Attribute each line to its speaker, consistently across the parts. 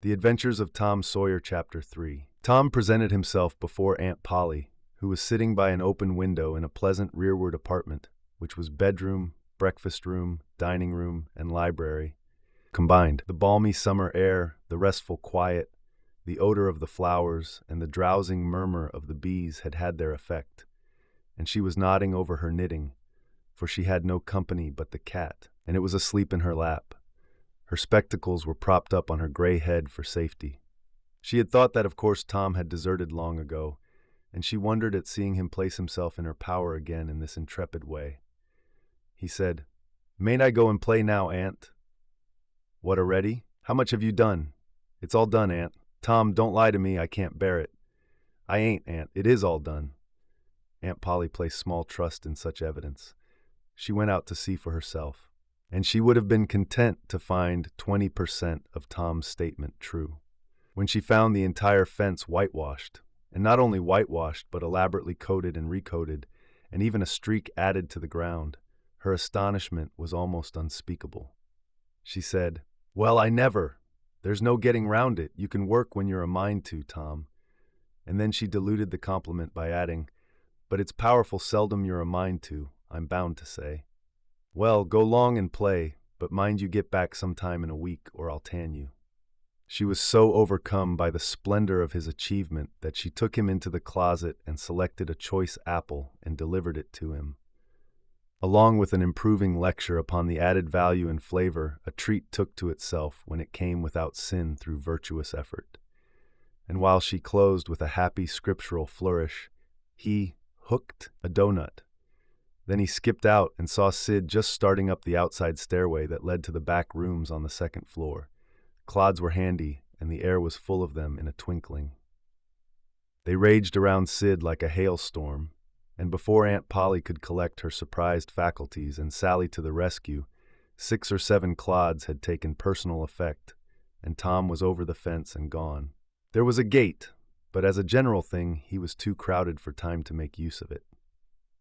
Speaker 1: The Adventures of Tom Sawyer, Chapter 3. Tom presented himself before Aunt Polly, who was sitting by an open window in a pleasant rearward apartment, which was bedroom, breakfast room, dining room, and library combined. The balmy summer air, the restful quiet, the odor of the flowers, and the drowsing murmur of the bees had their effect, and she was nodding over her knitting, for she had no company but the cat, and it was asleep in her lap. Her spectacles were propped up on her gray head for safety. She had thought that of course Tom had deserted long ago, and she wondered at seeing him place himself in her power again in this intrepid way. He said, "Mayn't I go and play now, Aunt?" "What, already? How much have you done?" "It's all done, Aunt." "Tom, don't lie to me, I can't bear it." "I ain't, Aunt, it is all done." Aunt Polly placed small trust in such evidence. She went out to see for herself, and she would have been content to find 20% of Tom's statement true. When she found the entire fence whitewashed, and not only whitewashed but elaborately coated and recoated, and even a streak added to the ground, her astonishment was almost unspeakable. She said, "Well, I never! There's no getting round it. You can work when you're a mind to, Tom." And then she diluted the compliment by adding, "But it's powerful seldom you're a mind to, I'm bound to say." "Well, go long and play, but mind you get back sometime in a week or I'll tan you." She was so overcome by the splendor of his achievement that she took him into the closet and selected a choice apple and delivered it to him. Along with an improving lecture upon the added value and flavor a treat took to itself when it came without sin through virtuous effort. And while she closed with a happy scriptural flourish, he hooked a donut. Then he skipped out and saw Sid just starting up the outside stairway that led to the back rooms on the second floor. Clods were handy, and the air was full of them in a twinkling. They raged around Sid like a hailstorm, and before Aunt Polly could collect her surprised faculties and sally to the rescue, 6 or 7 clods had taken personal effect, and Tom was over the fence and gone. There was a gate, but as a general thing, he was too crowded for time to make use of it.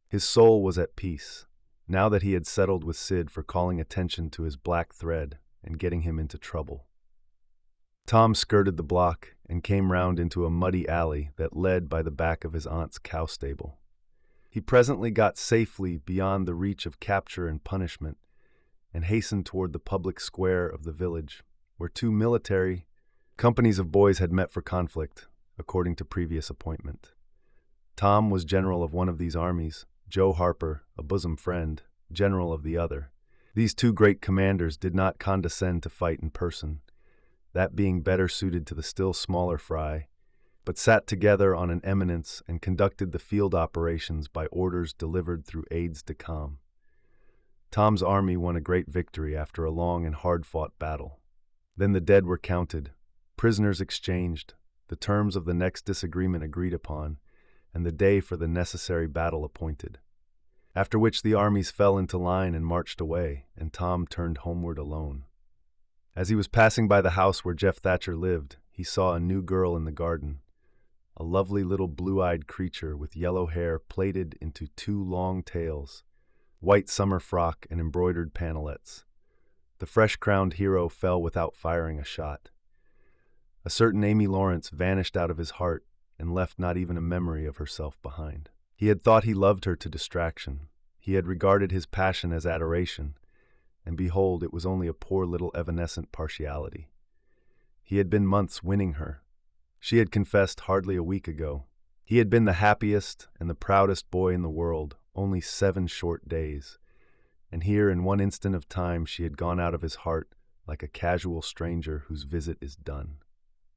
Speaker 1: His soul was at peace, now that he had settled with Sid for calling attention to his black thread and getting him into trouble. Tom skirted the block and came round into a muddy alley that led by the back of his aunt's cow stable. He presently got safely beyond the reach of capture and punishment and hastened toward the public square of the village, where 2 military companies of boys had met for conflict, according to previous appointment. Tom was general of one of these armies, Joe Harper, a bosom friend, general of the other. These 2 great commanders did not condescend to fight in person, that being better suited to the still smaller fry, but sat together on an eminence and conducted the field operations by orders delivered through aides-de-camp. Tom's army won a great victory after a long and hard-fought battle. Then the dead were counted, prisoners exchanged, the terms of the next disagreement agreed upon, and the day for the necessary battle appointed. After which the armies fell into line and marched away, and Tom turned homeward alone. As he was passing by the house where Jeff Thatcher lived, he saw a new girl in the garden, a lovely little blue-eyed creature with yellow hair plaited into 2 long tails, white summer frock and embroidered panelettes. The fresh-crowned hero fell without firing a shot. A certain Amy Lawrence vanished out of his heart and left not even a memory of herself behind. He had thought he loved her to distraction. He had regarded his passion as adoration, and behold, it was only a poor little evanescent partiality. He had been months winning her. She had confessed hardly a week ago. He had been the happiest and the proudest boy in the world, only 7 short days. And here in one instant of time she had gone out of his heart like a casual stranger whose visit is done.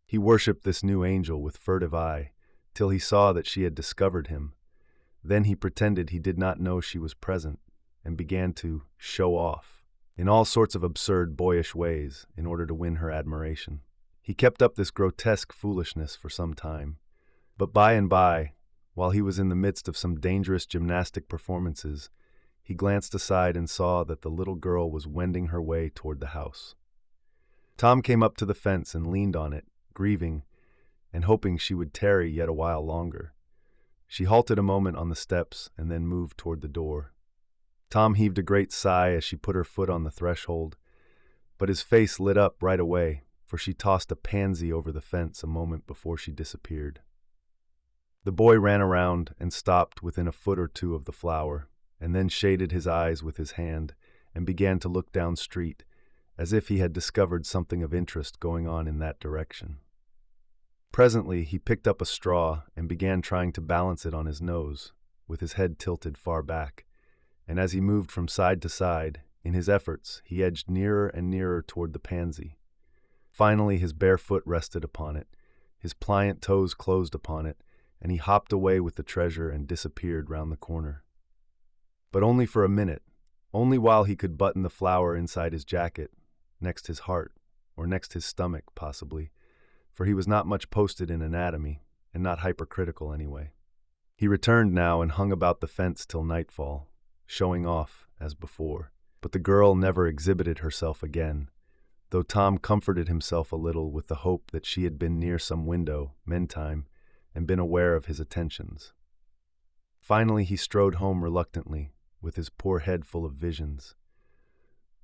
Speaker 1: He worshipped this new angel with furtive eye, till he saw that she had discovered him. Then he pretended he did not know she was present, and began to show off, in all sorts of absurd, boyish ways, in order to win her admiration. He kept up this grotesque foolishness for some time, but by and by, while he was in the midst of some dangerous gymnastic performances, he glanced aside and saw that the little girl was wending her way toward the house. Tom came up to the fence and leaned on it, grieving, and hoping she would tarry yet a while longer. She halted a moment on the steps and then moved toward the door. Tom heaved a great sigh as she put her foot on the threshold, but his face lit up right away, for she tossed a pansy over the fence a moment before she disappeared. The boy ran around and stopped within a foot or two of the flower, and then shaded his eyes with his hand and began to look down street, as if he had discovered something of interest going on in that direction. Presently he picked up a straw and began trying to balance it on his nose, with his head tilted far back, and as he moved from side to side, in his efforts he edged nearer and nearer toward the pansy. Finally his bare foot rested upon it, his pliant toes closed upon it, and he hopped away with the treasure and disappeared round the corner. But only for a minute, only while he could button the flower inside his jacket, next his heart, or next his stomach, possibly, for he was not much posted in anatomy, and not hypercritical anyway. He returned now and hung about the fence till nightfall, showing off, as before. But the girl never exhibited herself again, though Tom comforted himself a little with the hope that she had been near some window, meantime, and been aware of his attentions. Finally he strode home reluctantly, with his poor head full of visions.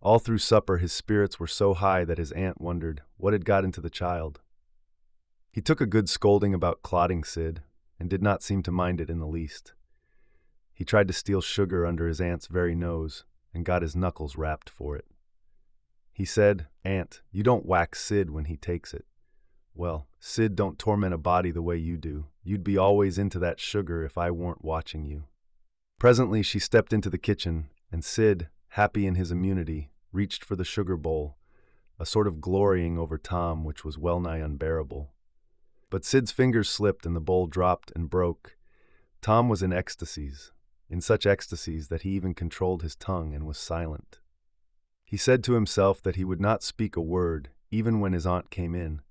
Speaker 1: All through supper his spirits were so high that his aunt wondered what had got into the child. He took a good scolding about clotting Sid, and did not seem to mind it in the least. He tried to steal sugar under his aunt's very nose, and got his knuckles rapped for it. He said, "Aunt, you don't whack Sid when he takes it." "Well, Sid don't torment a body the way you do. You'd be always into that sugar if I weren't watching you." Presently she stepped into the kitchen, and Sid, happy in his immunity, reached for the sugar bowl, a sort of glorying over Tom which was well-nigh unbearable. But Sid's fingers slipped and the bowl dropped and broke. Tom was in ecstasies, in such ecstasies that he even controlled his tongue and was silent. He said to himself that he would not speak a word, even when his aunt came in,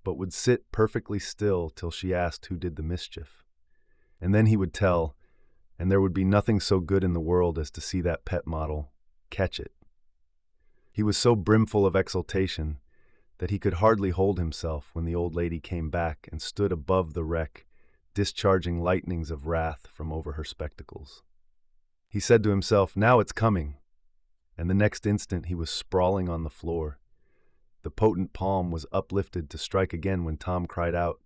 Speaker 1: but would sit perfectly still till she asked who did the mischief. And then he would tell, and there would be nothing so good in the world as to see that pet model catch it. He was so brimful of exultation that he could hardly hold himself when the old lady came back and stood above the wreck, discharging lightnings of wrath from over her spectacles. He said to himself, "Now it's coming," and the next instant he was sprawling on the floor. The potent palm was uplifted to strike again when Tom cried out,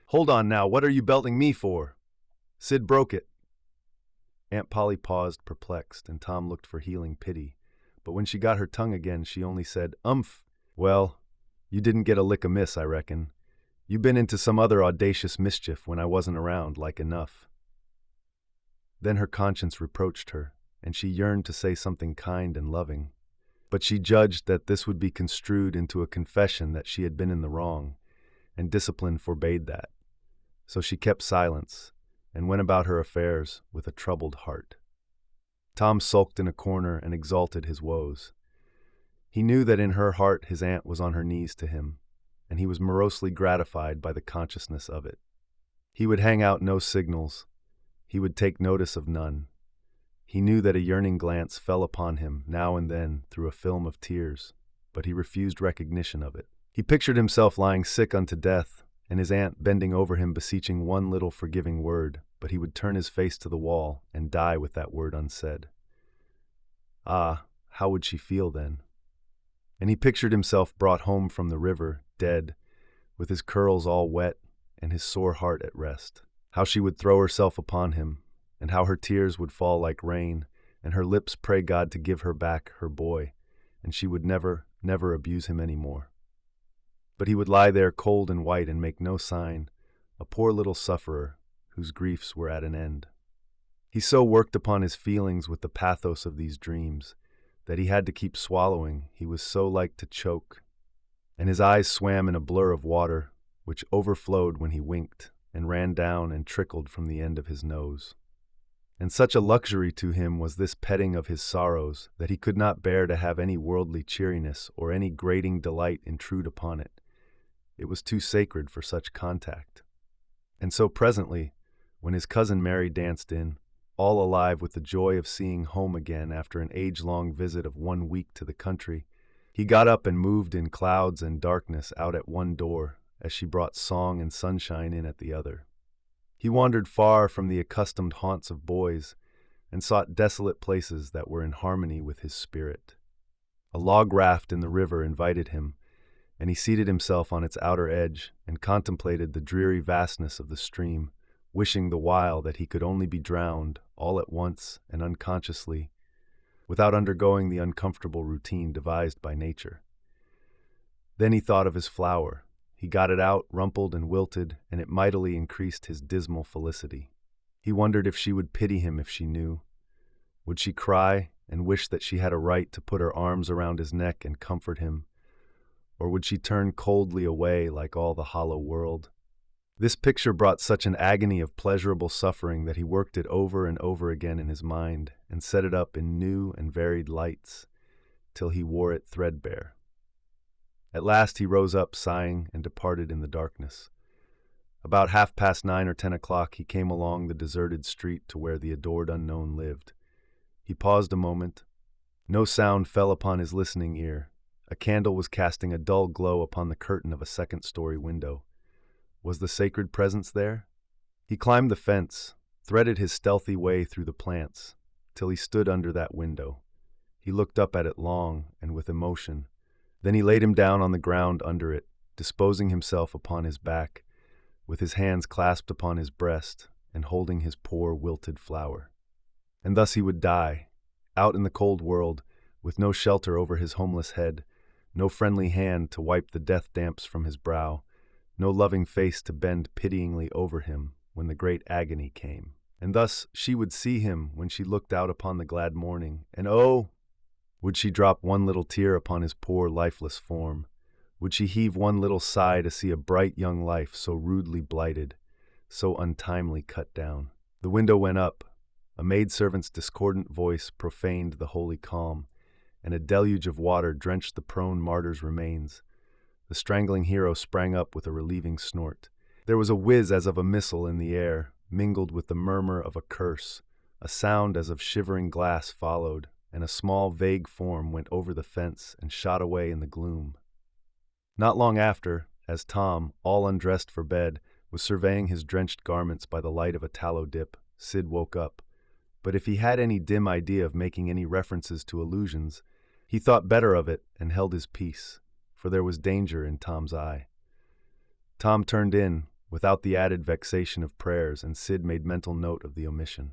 Speaker 1: "Hold on now, what are you belting me for? Sid broke it." Aunt Polly paused perplexed, and Tom looked for healing pity, but when she got her tongue again she only said, "Umph, well, you didn't get a lick amiss, I reckon. You been into some other audacious mischief when I wasn't around, like enough." Then her conscience reproached her, and she yearned to say something kind and loving. But she judged that this would be construed into a confession that she had been in the wrong, and discipline forbade that. So she kept silence, and went about her affairs with a troubled heart. Tom sulked in a corner and exalted his woes. He knew that in her heart his aunt was on her knees to him, and he was morosely gratified by the consciousness of it. He would hang out no signals. He would take notice of none. He knew that a yearning glance fell upon him now and then through a film of tears, but he refused recognition of it. He pictured himself lying sick unto death, and his aunt bending over him beseeching one little forgiving word, but he would turn his face to the wall and die with that word unsaid. Ah, how would she feel then? And he pictured himself brought home from the river, dead, with his curls all wet and his sore heart at rest. How she would throw herself upon him, and how her tears would fall like rain, and her lips pray God to give her back her boy, and she would never, never abuse him any more. But he would lie there cold and white and make no sign, a poor little sufferer whose griefs were at an end. He so worked upon his feelings with the pathos of these dreams that he had to keep swallowing, he was so like to choke, and his eyes swam in a blur of water, which overflowed when he winked, and ran down and trickled from the end of his nose. And such a luxury to him was this petting of his sorrows that he could not bear to have any worldly cheeriness or any grating delight intrude upon it. It was too sacred for such contact. And so presently, when his cousin Mary danced in, all alive with the joy of seeing home again after an age-long visit of 1 week to the country, he got up and moved in clouds and darkness out at one door as she brought song and sunshine in at the other. He wandered far from the accustomed haunts of boys and sought desolate places that were in harmony with his spirit. A log raft in the river invited him, and he seated himself on its outer edge and contemplated the dreary vastness of the stream, wishing the while that he could only be drowned, all at once and unconsciously, without undergoing the uncomfortable routine devised by nature. Then he thought of his flower. He got it out, rumpled and wilted, and it mightily increased his dismal felicity. He wondered if she would pity him if she knew. Would she cry and wish that she had a right to put her arms around his neck and comfort him? Or would she turn coldly away like all the hollow world? This picture brought such an agony of pleasurable suffering that he worked it over and over again in his mind and set it up in new and varied lights, till he wore it threadbare. At last he rose up, sighing, and departed in the darkness. About 9:30 or 10 o'clock he came along the deserted street to where the adored unknown lived. He paused a moment. No sound fell upon his listening ear. A candle was casting a dull glow upon the curtain of a second-story window. Was the sacred presence there? He climbed the fence, threaded his stealthy way through the plants, till he stood under that window. He looked up at it long and with emotion. Then he laid him down on the ground under it, disposing himself upon his back, with his hands clasped upon his breast and holding his poor wilted flower. And thus he would die, out in the cold world, with no shelter over his homeless head, no friendly hand to wipe the death damps from his brow, no loving face to bend pityingly over him when the great agony came. And thus she would see him when she looked out upon the glad morning, and oh, would she drop one little tear upon his poor lifeless form? Would she heave one little sigh to see a bright young life so rudely blighted, so untimely cut down? The window went up. A maidservant's discordant voice profaned the holy calm, and a deluge of water drenched the prone martyr's remains. The strangling hero sprang up with a relieving snort. There was a whiz as of a missile in the air, mingled with the murmur of a curse. A sound as of shivering glass followed, and a small, vague form went over the fence and shot away in the gloom. Not long after, as Tom, all undressed for bed, was surveying his drenched garments by the light of a tallow dip, Sid woke up. But if he had any dim idea of making any references to illusions, he thought better of it and held his peace, for there was danger in Tom's eye. Tom turned in, without the added vexation of prayers, and Sid made mental note of the omission.